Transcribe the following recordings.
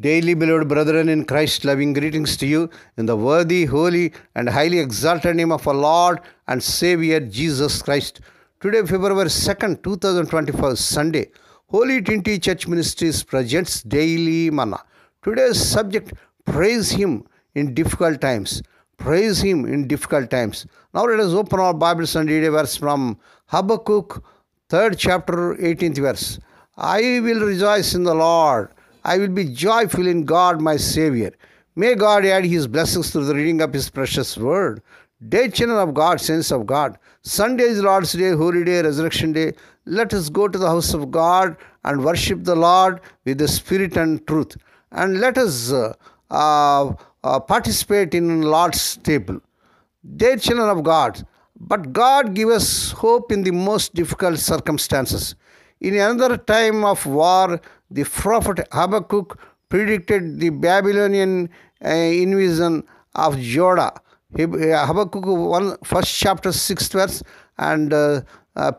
Daily, beloved brethren in Christ, loving greetings to you in the worthy, holy, and highly exalted name of our Lord and Savior Jesus Christ. Today, February 2nd, 2024, Sunday, Holy Trinity Church Ministries presents Daily Manna. Today's subject, praise Him in difficult times. Praise Him in difficult times. Now let us open our Bibles and read a verse from Habakkuk, 3rd chapter, 18th verse. I will rejoice in the Lord. I will be joyful in God my Savior. May God add His blessings through the reading of His precious word. Day children of God, saints of God. Sunday is Lord's Day, Holy Day, Resurrection Day. Let us go to the house of God and worship the Lord with the Spirit and truth. And let us participate in Lord's table. Dear children of God, but God give us hope in the most difficult circumstances. In another time of war, the prophet Habakkuk predicted the Babylonian invasion of Judah. Habakkuk 1st chapter 6th verse, and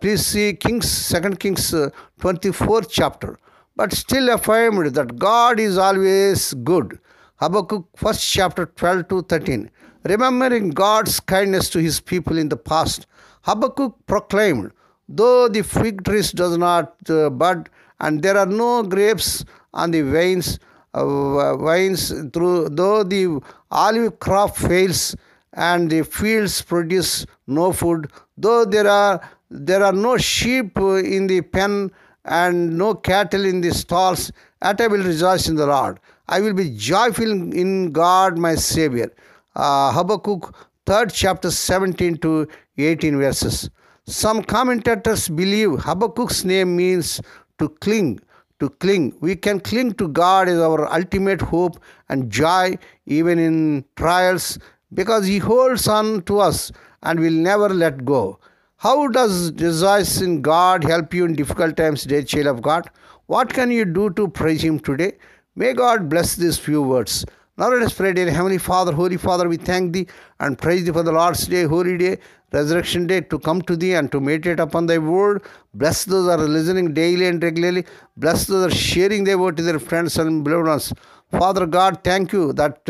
please see Kings 2 Kings 24th chapter. But still affirmed that God is always good. Habakkuk 1st chapter 12 to 13. Remembering God's kindness to His people in the past, Habakkuk proclaimed, though the fig trees does not bud, and there are no grapes on the vines, though the olive crop fails, and the fields produce no food, though there are no sheep in the pen, and no cattle in the stalls, yet I will rejoice in the Lord. I will be joyful in God my Savior. Habakkuk 3rd chapter 17 to 18 verses. Some commentators believe Habakkuk's name means to cling. To cling. We can cling to God as our ultimate hope and joy even in trials, because He holds on to us and will never let go. How does rejoice in God help you in difficult times, dear child of God? What can you do to praise Him today? May God bless these few words. Now let us pray. Dear Heavenly Father, Holy Father, we thank Thee and praise Thee for the Lord's Day, Holy Day, Resurrection Day, to come to Thee and to meditate upon Thy word. Bless those who are listening daily and regularly. Bless those who are sharing Thy word to their friends and beloved ones. Father God, thank You that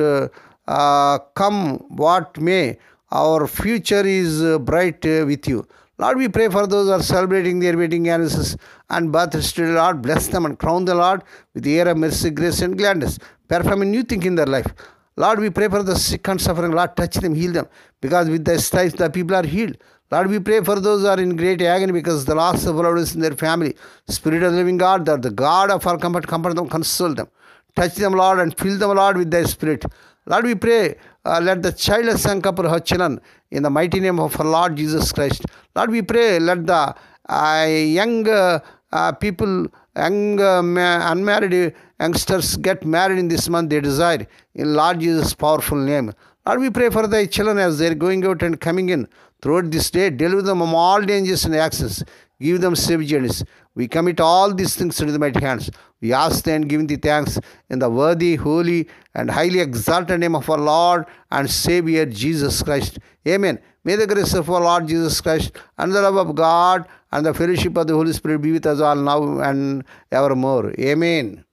come what may, our future is bright with You. Lord, we pray for those who are celebrating their wedding anniversaries and birthdays. Lord, bless them and crown the Lord with the air of mercy, grace, and gladness. Perform a new thing in their life. Lord, we pray for the sick and suffering. Lord, touch them, heal them, because with Thy stripes the people are healed. Lord, we pray for those who are in great agony because the loss of loved ones in their family. Spirit of the living God, that the God of our comfort them, console them. Touch them, Lord, and fill them, Lord, with Thy Spirit. Lord, we pray, let the childless and couple have children in the mighty name of our Lord Jesus Christ. Lord, we pray, let the young people, unmarried youngsters get married in this month they desire, in Lord Jesus' powerful name. Lord, we pray for Thy children as they are going out and coming in throughout this day. Deliver them from all dangers and accidents. Give them safe journeys. We commit all these things into the mighty hands. We ask Thee and give Thee thanks in the worthy, holy, and highly exalted name of our Lord and Savior Jesus Christ. Amen. May the grace of our Lord Jesus Christ and the love of God and the fellowship of the Holy Spirit be with us all now and evermore. Amen.